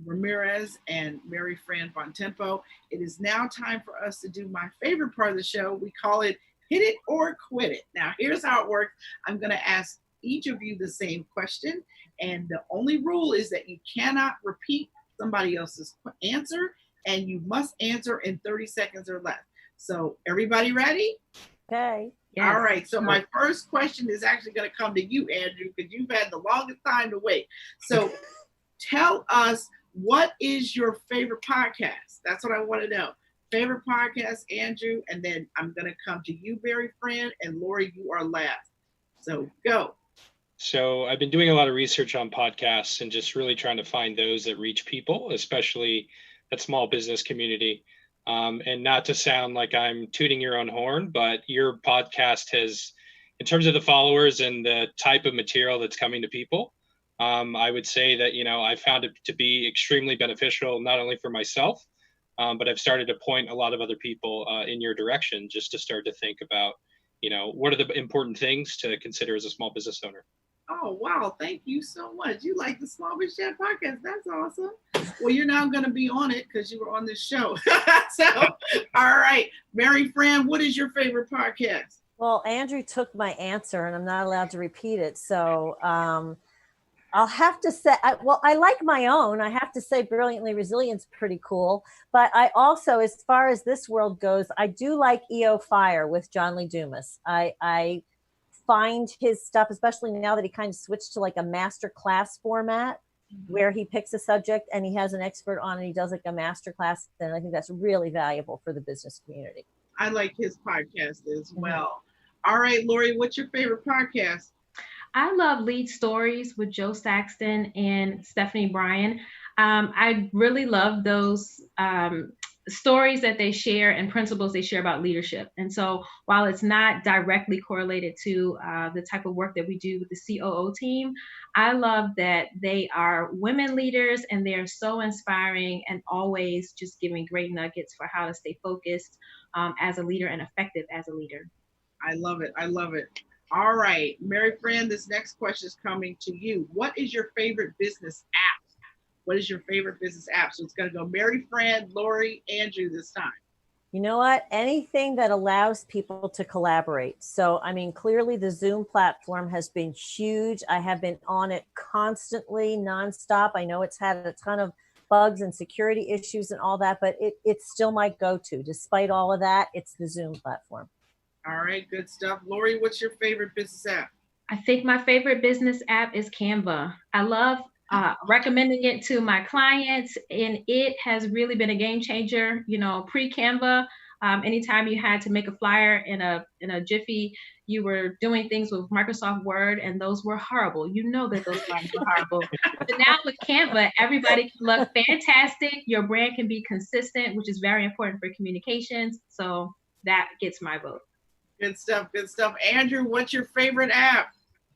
Ramirez and Mary Fran Bontempo. It is now time for us to do my favorite part of the show. We call it Hit It or Quit It. Now, here's how it works. I'm going to ask each of you the same question, and the only rule is that you cannot repeat somebody else's answer, and you must answer in 30 seconds or less. So everybody ready? Okay. Yes. All right. So my first question is actually going to come to you, Andrew, because you've had the longest time to wait. So tell us, what is your favorite podcast? That's what I want to know. Favorite podcast, Andrew, and then I'm going to come to you, Mary Fran, and Lori, you are last. So go. So I've been doing a lot of research on podcasts and just really trying to find those that reach people, especially that small business community. And not to sound like I'm tooting your own horn, but your podcast has, in terms of the followers and the type of material that's coming to people, I would say that, you know, I found it to be extremely beneficial, not only for myself, but I've started to point a lot of other people in your direction, just to start to think about, what are the important things to consider as a small business owner. Oh, wow. Thank you so much. You like the SmallBizChat podcast. That's awesome. Well, you're now going to be on it because you were on this show. So, all right. Mary Fran, what is your favorite podcast? Well, Andrew took my answer and I'm not allowed to repeat it. So I'll have to say, I like my own. I have to say Brilliantly Resilient's pretty cool. But I also, as far as this world goes, I do like EO Fire with John Lee Dumas. I find his stuff, especially now that he kind of switched to like a master class format where he picks a subject and he has an expert on it. He does like a master class. And I think that's really valuable for the business community. I like his podcast as well. All right, Lori, what's your favorite podcast? I love Lead Stories with Joe Saxton and Stephanie Bryan. I really love those stories that they share and principles they share about leadership. And so while it's not directly correlated to the type of work that we do with the COO team, I love that they are women leaders and they're so inspiring and always just giving great nuggets for how to stay focused as a leader and effective as a leader. I love it. I love it. All right, Mary Fran, this next question is coming to you. What is your favorite business app? What is your favorite business app? So it's going to go Mary Fran, Lori, Andrew this time. You know what? Anything that allows people to collaborate. So, I mean, clearly the Zoom platform has been huge. I have been on it constantly, nonstop. I know it's had a ton of bugs and security issues and all that, but it's still my go-to. Despite all of that, it's the Zoom platform. All right, good stuff. Lori, what's your favorite business app? I think my favorite business app is Canva. I love recommending it to my clients, and it has really been a game changer. Pre-Canva, anytime you had to make a flyer in a jiffy, you were doing things with Microsoft Word, and those were horrible. You know that those flyers were horrible. But now with Canva, everybody can look fantastic. Your brand can be consistent, which is very important for communications. So that gets my vote. Good stuff. Good stuff. Andrew, what's your favorite app?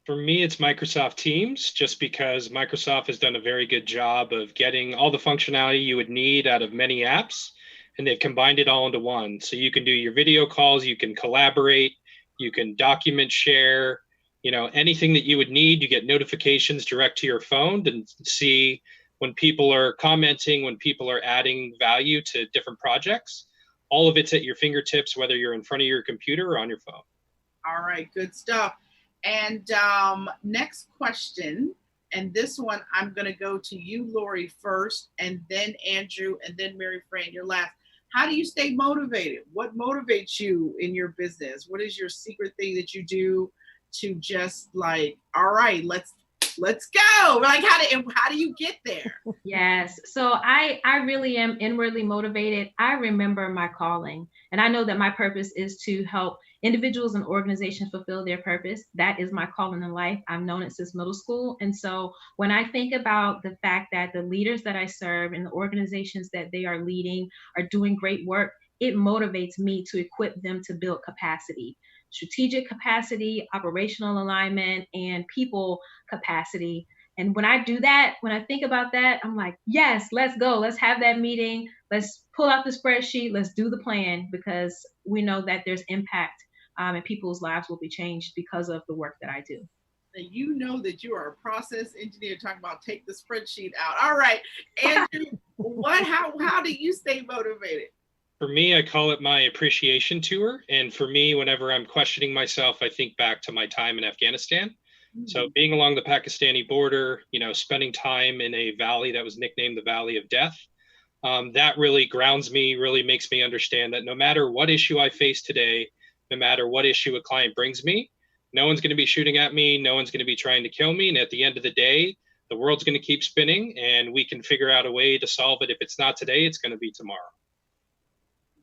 For me, it's Microsoft Teams, just because Microsoft has done a very good job of getting all the functionality you would need out of many apps, and they've combined it all into one. So you can do your video calls, you can collaborate, you can document share, anything that you would need. You get notifications direct to your phone and see when people are commenting, when people are adding value to different projects. All of it's at your fingertips, whether you're in front of your computer or on your phone. All right, good stuff. And next question, and this one I'm going to go to you, Lori, first, and then Andrew, and then Mary Fran, your last. How do you stay motivated? What motivates you in your business? What is your secret thing that you do to just like, all right, let's go? Like, how do you get there? Yes. So I really am inwardly motivated. I remember my calling, and I know that my purpose is to help individuals and organizations fulfill their purpose. That is my calling in life. I've known it since middle school. And so when I think about the fact that the leaders that I serve and the organizations that they are leading are doing great work, it motivates me to equip them to build capacity, strategic capacity, operational alignment, and people capacity. And when I do that, when I think about that, I'm like, yes, let's go. Let's have that meeting. Let's pull out the spreadsheet. Let's do the plan, because we know that there's impact and people's lives will be changed because of the work that I do. And you know that you are a process engineer talking about take the spreadsheet out. All right, Andrew, how do you stay motivated? For me, I call it my appreciation tour. And for me, whenever I'm questioning myself, I think back to my time in Afghanistan. Mm-hmm. So being along the Pakistani border, spending time in a valley that was nicknamed the Valley of Death, that really grounds me, really makes me understand that no matter what issue I face today, no matter what issue a client brings me, no one's going to be shooting at me. No one's going to be trying to kill me. And at the end of the day, the world's going to keep spinning, and we can figure out a way to solve it. If it's not today, it's going to be tomorrow.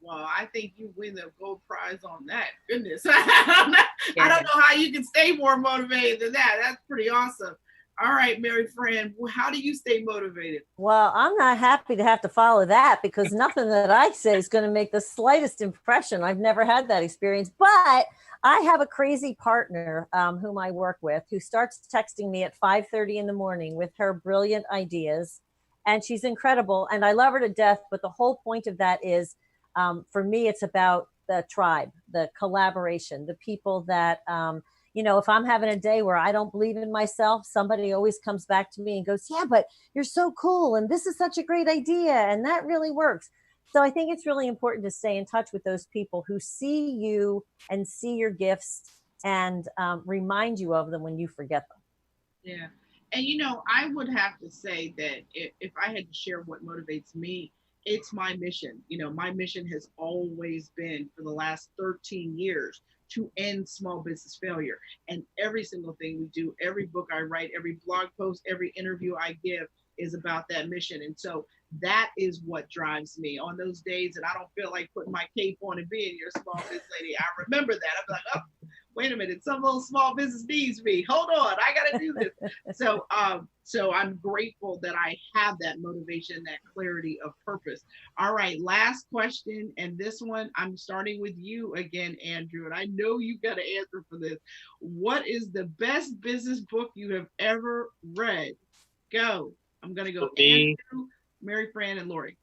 Well, I think you win the gold prize on that. Goodness. I don't know how you can stay more motivated than that. That's pretty awesome. All right, Mary Fran, how do you stay motivated? Well, I'm not happy to have to follow that, because nothing that I say is going to make the slightest impression. I've never had that experience, but I have a crazy partner whom I work with, who starts texting me at 5:30 in the morning with her brilliant ideas, and she's incredible, and I love her to death. But the whole point of that is, for me, it's about the tribe, the collaboration, the people that, you know, if I'm having a day where I don't believe in myself, somebody always comes back to me and goes, yeah, but you're so cool. And this is such a great idea. And that really works. So I think it's really important to stay in touch with those people who see you and see your gifts and remind you of them when you forget them. Yeah. And you know, I would have to say that if I had to share what motivates me, it's my mission. You know, my mission has always been for the last 13 years to end small business failure. And every single thing we do, every book I write, every blog post, every interview I give is about that mission. And so that is what drives me on those days that I don't feel like putting my cape on and being your small business lady. I remember that. I'm like, oh, wait a minute, some little small business needs me. Hold on, I got to do this. So I'm grateful that I have that motivation, that clarity of purpose. All right, last question. And this one, I'm starting with you again, Andrew. And I know you got an answer for this. What is the best business book you have ever read? Go. I'm going to go Andrew, Mary Fran, and Lori.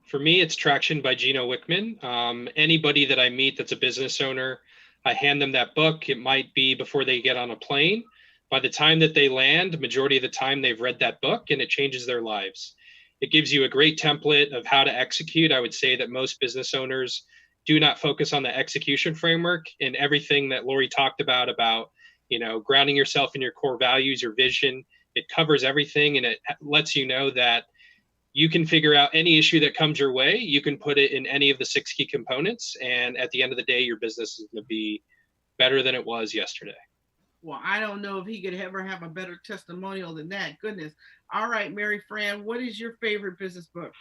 For me, it's Traction by Gino Wickman. Anybody that I meet that's a business owner, I hand them that book. It might be before they get on a plane. By the time that they land, majority of the time they've read that book and it changes their lives. It gives you a great template of how to execute. I would say that most business owners do not focus on the execution framework and everything that Lori talked about, you know, grounding yourself in your core values, your vision. It covers everything and it lets you know that you can figure out any issue that comes your way. You can put it in any of the 6 key components. And at the end of the day, your business is going to be better than it was yesterday. Well, I don't know if he could ever have a better testimonial than that. Goodness. All right, Mary Fran, what is your favorite business book?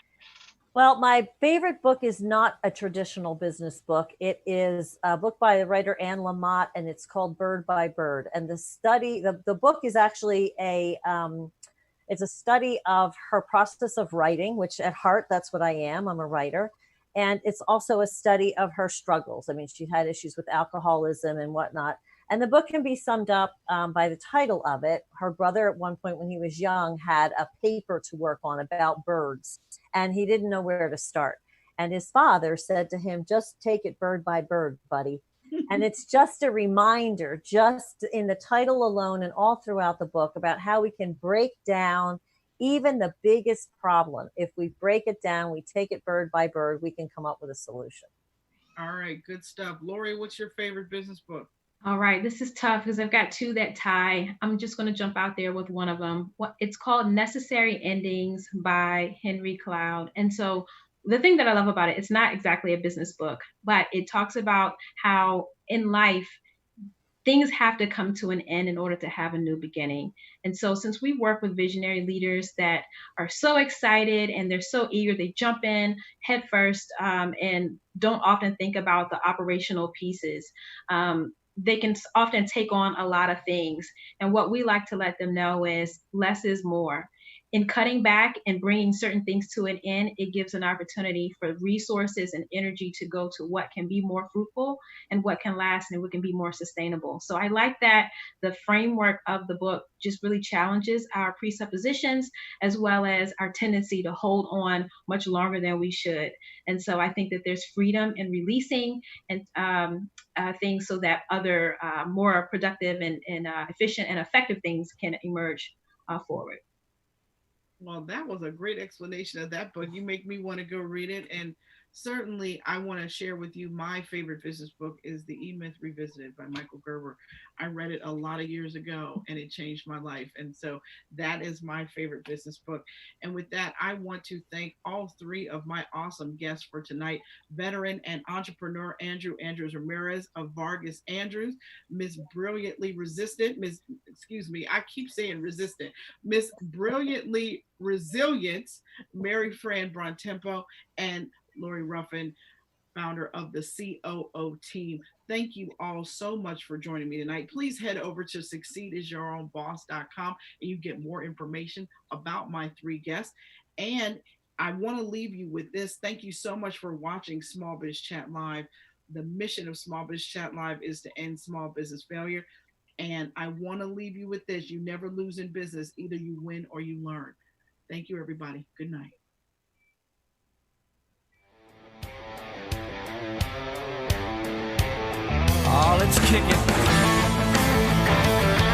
Well, my favorite book is not a traditional business book. It is a book by the writer Anne Lamott, and it's called Bird by Bird. And the book is actually it's a study of her process of writing, which at heart, that's what I am. I'm a writer. And it's also a study of her struggles. I mean, she had issues with alcoholism and whatnot. And the book can be summed up by the title of it. Her brother, at one point when he was young, had a paper to work on about birds, and he didn't know where to start. And his father said to him, just take it bird by bird, buddy. And it's just a reminder, just in the title alone and all throughout the book, about how we can break down even the biggest problem. If we break it down, we take it bird by bird, we can come up with a solution. All right, good stuff. Lori, what's your favorite business book? All right, this is tough because I've got two that tie. I'm just going to jump out there with one of them. It's called Necessary Endings by Henry Cloud. And so the thing that I love about it, it's not exactly a business book, but it talks about how in life, things have to come to an end in order to have a new beginning. And so since we work with visionary leaders that are so excited and they're so eager, they jump in head first and don't often think about the operational pieces. They can often take on a lot of things. And what we like to let them know is less is more. In cutting back and bringing certain things to an end, it gives an opportunity for resources and energy to go to what can be more fruitful and what can last and what can be more sustainable. So I like that the framework of the book just really challenges our presuppositions as well as our tendency to hold on much longer than we should. And so I think that there's freedom in releasing and things so that other more productive and efficient and effective things can emerge forward. Well, that was a great explanation of that book. You make me want to go read it. And certainly I want to share with you my favorite business book is The E-Myth Revisited by Michael Gerber. I read it a lot of years ago and it changed my life. And so that is my favorite business book. And with that, I want to thank all 3 of my awesome guests for tonight. Veteran and entrepreneur Andrews-Ramirez of Vargas Andrews, Miss Brilliantly Resistant, I keep saying resistant, Miss Brilliantly Resilient, Mary Fran Bontempo, and Lori Ruffin, founder of the COO team. Thank you all so much for joining me tonight. Please head over to succeedisyourownboss.com and you get more information about my 3 guests. And I want to leave you with this. Thank you so much for watching Small Biz Chat Live. The mission of Small Biz Chat Live is to end small business failure. And I want to leave you with this. You never lose in business. Either you win or you learn. Thank you, everybody. Good night. let's kick it.